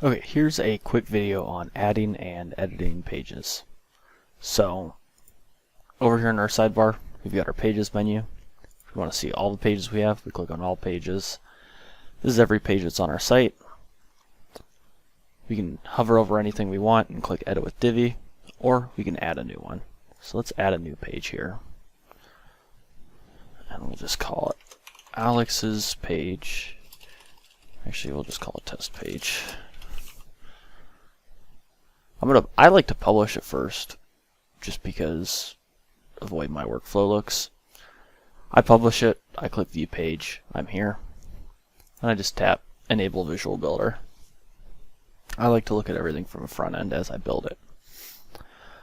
Okay, here's a quick video on adding and editing pages. So, over here in our sidebar, we've got our pages menu. If we want to see all the pages we have, we click on all pages. This is every page that's on our site. We can hover over anything we want and click edit with Divi, or we can add a new one. So let's add a new page here. And we'll just call it Alex's page. Actually, we'll just call it test page. I like to publish it first, just because of the way my workflow looks. I publish it, I click view page, I'm here, and I just tap enable visual builder. I like to look at everything from the front end as I build it.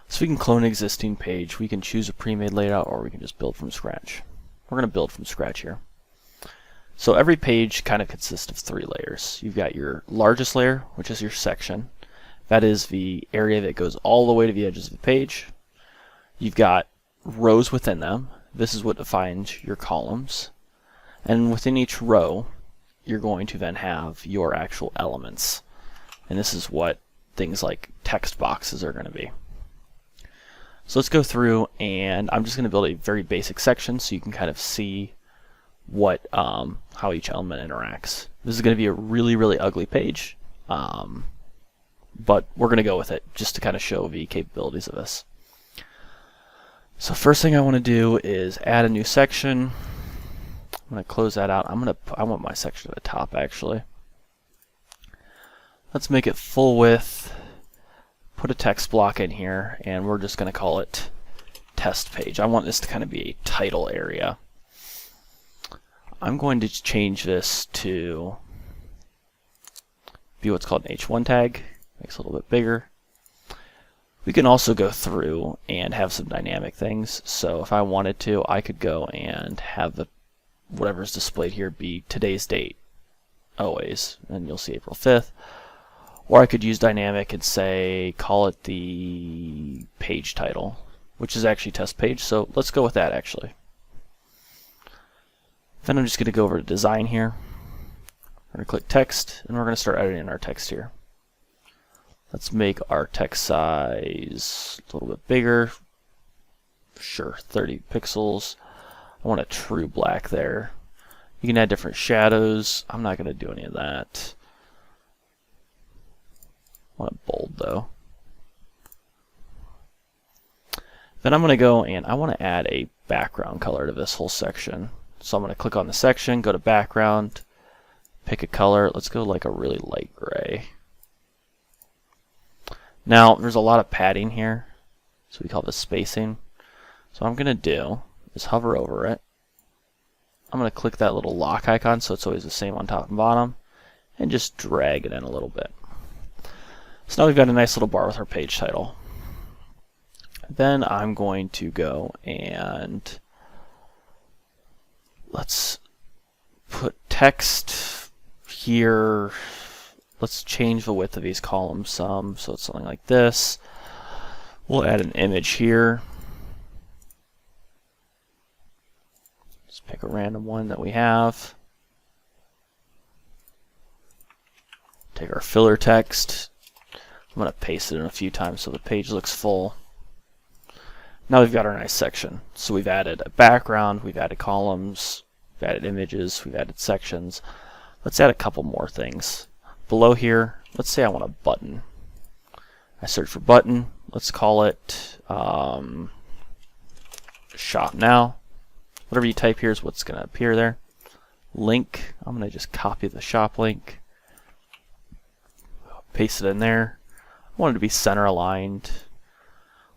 So we can clone an existing page, we can choose a pre-made layout, or we can just build from scratch. We're going to build from scratch here. So every page kind of consists of 3 layers. You've got your largest layer, which is your section. That is the area that goes all the way to the edges of the page. You've got rows within them. This is what defines your columns. And within each row, you're going to then have your actual elements. And this is what things like text boxes are going to be. So let's go through, and I'm just going to build a very basic section so you can kind of see what how each element interacts. This is going to be a really ugly page. But we're going to go with it just to kind of show the capabilities of this. So first thing I want to do is add a new section. I'm going to close that out. I want my section at the top actually. Let's make it full width. Put a text block in here, and we're just going to call it test page. I want this to kind of be a title area. I'm going to change this to be what's called an H1 tag. Makes it a little bit bigger. We can also go through and have some dynamic things. So if I wanted to, I could go and have whatever's displayed here be today's date always, and you'll see April 5th. Or I could use dynamic and say, call it the page title, which is actually test page. So let's go with that actually. Then I'm just going to go over to design here. We're going to click text, and we're going to start editing our text here. Let's make our text size a little bit bigger. Sure, 30 pixels. I want a true black there. You can add different shadows. I'm not going to do any of that. I want it bold though. Then I'm going to go and I want to add a background color to this whole section. So I'm going to click on the section, go to background, pick a color. Let's go like a really light gray. Now, there's a lot of padding here, so we call this spacing. So what I'm going to do is hover over it. I'm going to click that little lock icon so it's always the same on top and bottom, and just drag it in a little bit. So now we've got a nice little bar with our page title. Then I'm going to go and let's put text here. Let's change the width of these columns some, so it's something like this. We'll add an image here. Just pick a random one that we have. Take our filler text. I'm going to paste it in a few times so the page looks full. Now we've got our nice section. So we've added a background, we've added columns, we've added images, we've added sections. Let's add a couple more things. Below here, let's say I want a button. I search for button. Let's call it shop now. Whatever you type here is what's going to appear there. Link. I'm going to just copy the shop link. Paste it in there. I want it to be center aligned.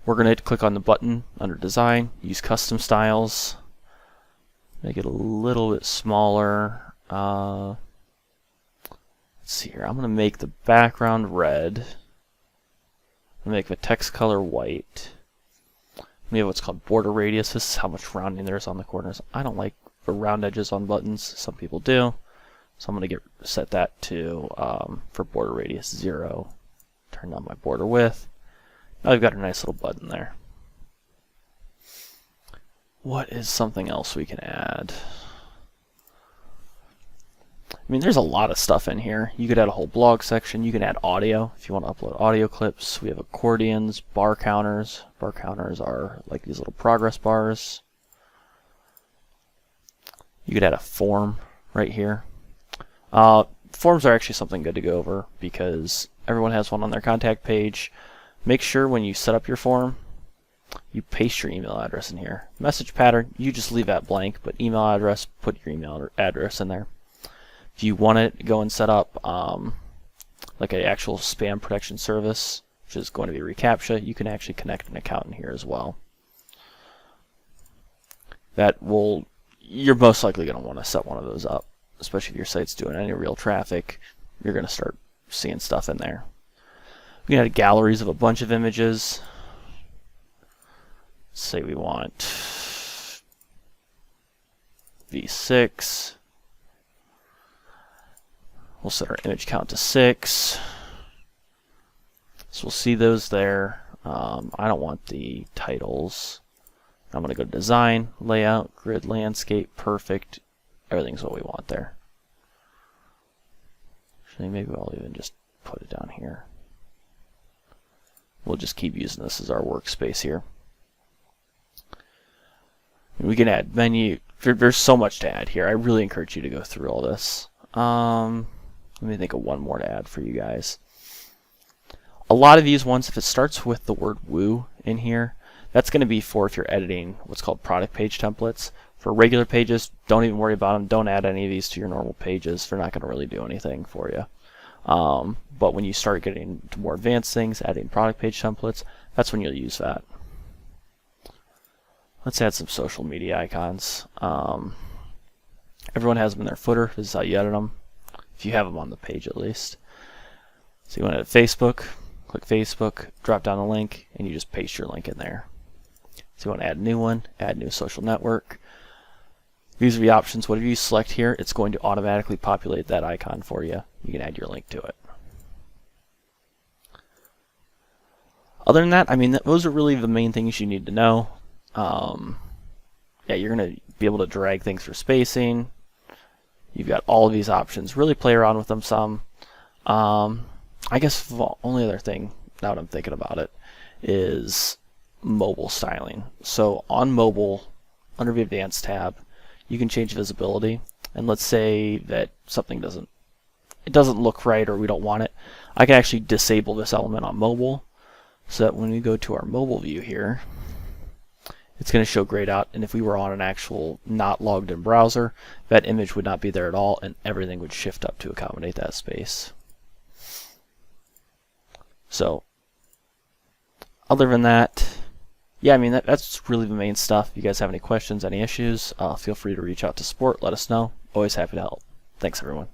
We're going to click on the button under design. Use custom styles. Make it a little bit smaller. Let's see here. I'm going to make the background red. I'm going to make the text color white. We have what's called border radius. This is how much rounding there is on the corners. I don't like the round edges on buttons. Some people do. So I'm going to set that to, for border radius 0. Turn on my border width. Now we've got a nice little button there. What is something else we can add? I mean, there's a lot of stuff in here. You could add a whole blog section. You can add audio if you want to upload audio clips. We have accordions, bar counters. Bar counters are like these little progress bars. You could add a form right here. Forms are actually something good to go over because everyone has one on their contact page. Make sure when you set up your form, you paste your email address in here. Message pattern, you just leave that blank, but email address, put your email address in there. If you want to go and set up like an actual spam protection service, which is going to be reCAPTCHA, you can actually connect an account in here as well. You're most likely going to want to set one of those up, especially if your site's doing any real traffic. You're going to start seeing stuff in there. We can add galleries of a bunch of images. Say we want V6. We'll set our image count to 6. So we'll see those there. I don't want the titles. I'm going to go to design, layout, grid, landscape, perfect. Everything's what we want there. Actually, maybe I'll even just put it down here. We'll just keep using this as our workspace here. And we can add menu. There's so much to add here. I really encourage you to go through all this. Let me think of one more to add for you guys. A lot of these ones, if it starts with the word woo in here, that's going to be for if you're editing what's called product page templates. For regular pages, don't even worry about them. Don't add any of these to your normal pages. They're not going to really do anything for you. But when you start getting to more advanced things, adding product page templates, that's when you'll use that. Let's add some social media icons. Everyone has them in their footer. This is how you edit them, if you have them on the page at least. So you want to add Facebook, click Facebook, drop down the link, and you just paste your link in there. So you want to add a new one, add new social network. These are the options. Whatever you select here, it's going to automatically populate that icon for you. You can add your link to it. Other than that, I mean, those are really the main things you need to know. Yeah, you're going to be able to drag things for spacing. You've got all of these options. Really play around with them some. I guess the only other thing, now that I'm thinking about it, is mobile styling. So on mobile, under the Advanced tab, you can change visibility. And let's say that something doesn't look right, or we don't want it. I can actually disable this element on mobile, so that when we go to our mobile view here, it's going to show grayed out, and if we were on an actual not logged in browser, that image would not be there at all, and everything would shift up to accommodate that space. So other than that, yeah, I mean, that's really the main stuff. If you guys have any questions, any issues, feel free to reach out to support, let us know. Always happy to help. Thanks, everyone.